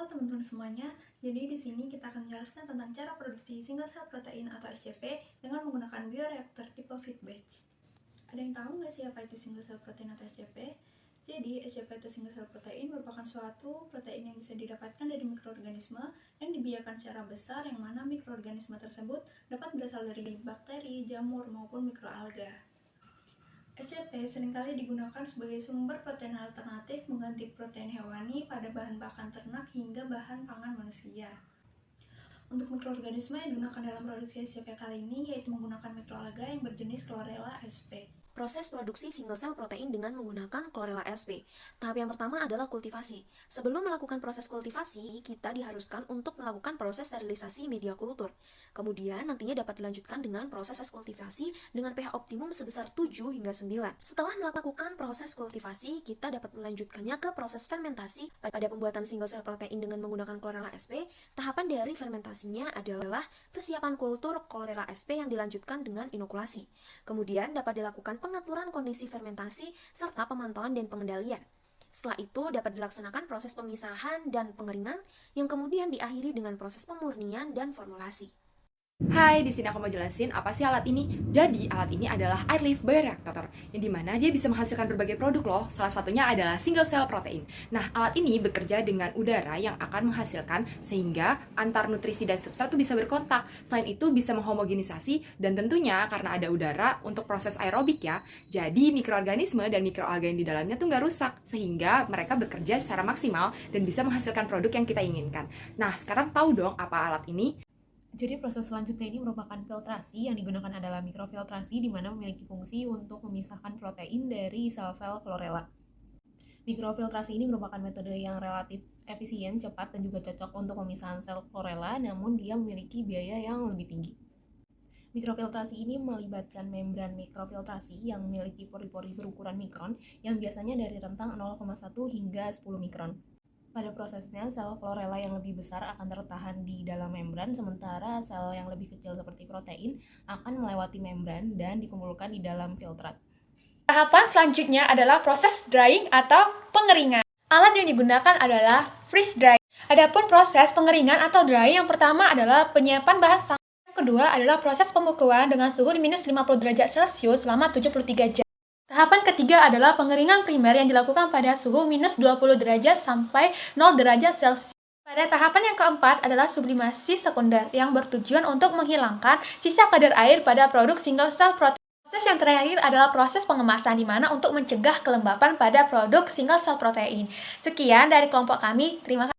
teman-teman semuanya. Jadi di sini kita akan menjelaskan tentang cara produksi single cell protein atau SCP dengan menggunakan bioreaktor tipe feed batch. Ada yang tahu nggak sih apa itu single cell protein atau SCP? Jadi SCP atau single cell protein merupakan suatu protein yang bisa didapatkan dari mikroorganisme yang dibiarkan secara besar, yang mana mikroorganisme tersebut dapat berasal dari bakteri, jamur, maupun mikroalga. SCP seringkali digunakan sebagai sumber protein alternatif mengganti protein hewani pada bahan pakan ternak hingga bahan pangan manusia. Untuk mikroorganisme yang digunakan dalam produksi SCP kali ini yaitu menggunakan mikroalga yang berjenis Chlorella sp. Proses produksi single cell protein dengan menggunakan Chlorella sp. Tahap yang pertama adalah kultivasi. Sebelum melakukan proses kultivasi, kita diharuskan untuk melakukan proses sterilisasi media kultur. Kemudian nantinya dapat dilanjutkan dengan proses kultivasi dengan pH optimum sebesar 7 hingga 9. Setelah melakukan proses kultivasi, kita dapat melanjutkannya ke proses fermentasi. Pada pembuatan single cell protein dengan menggunakan Chlorella sp, tahapan dari fermentasinya adalah persiapan kultur Chlorella sp yang dilanjutkan dengan inokulasi. Kemudian dapat dilakukan pengaturan kondisi fermentasi serta pemantauan dan pengendalian. Setelah itu dapat dilaksanakan proses pemisahan dan pengeringan yang kemudian diakhiri dengan proses pemurnian dan formulasi. Hai, di sini aku mau jelasin apa sih alat ini. Jadi, alat ini adalah Airlift Bioreactor, yang dimana dia bisa menghasilkan berbagai produk loh. Salah satunya adalah single cell protein. Nah, alat ini bekerja dengan udara yang akan menghasilkan sehingga antar nutrisi dan substrat itu bisa berkontak. Selain itu bisa menghomogenisasi dan tentunya karena ada udara untuk proses aerobik ya. Jadi, mikroorganisme dan mikroalga yang di dalamnya tuh nggak rusak sehingga mereka bekerja secara maksimal dan bisa menghasilkan produk yang kita inginkan. Nah, sekarang tahu dong apa alat ini? Jadi proses selanjutnya ini merupakan filtrasi. Yang digunakan adalah mikrofiltrasi, di mana memiliki fungsi untuk memisahkan protein dari sel-sel Chlorella. Mikrofiltrasi ini merupakan metode yang relatif efisien, cepat, dan juga cocok untuk pemisahan sel Chlorella, namun dia memiliki biaya yang lebih tinggi. Mikrofiltrasi ini melibatkan membran mikrofiltrasi yang memiliki pori-pori berukuran mikron, yang biasanya dari rentang 0,1 hingga 10 mikron. Pada prosesnya, sel Chlorella yang lebih besar akan tertahan di dalam membran, sementara sel yang lebih kecil seperti protein akan melewati membran dan dikumpulkan di dalam filtrat. Tahapan selanjutnya adalah proses drying atau pengeringan. Alat yang digunakan adalah freeze drying. Adapun proses pengeringan atau drying yang pertama adalah penyiapan bahan sang. Yang kedua adalah proses pembukuan dengan suhu minus 50 derajat Celcius selama 73 jam. Tahapan ketiga adalah pengeringan primer yang dilakukan pada suhu minus 20 derajat sampai 0 derajat Celcius. Pada tahapan yang keempat adalah sublimasi sekunder yang bertujuan untuk menghilangkan sisa kadar air pada produk single cell protein. Proses yang terakhir adalah proses pengemasan, di mana untuk mencegah kelembapan pada produk single cell protein. Sekian dari kelompok kami, terima kasih.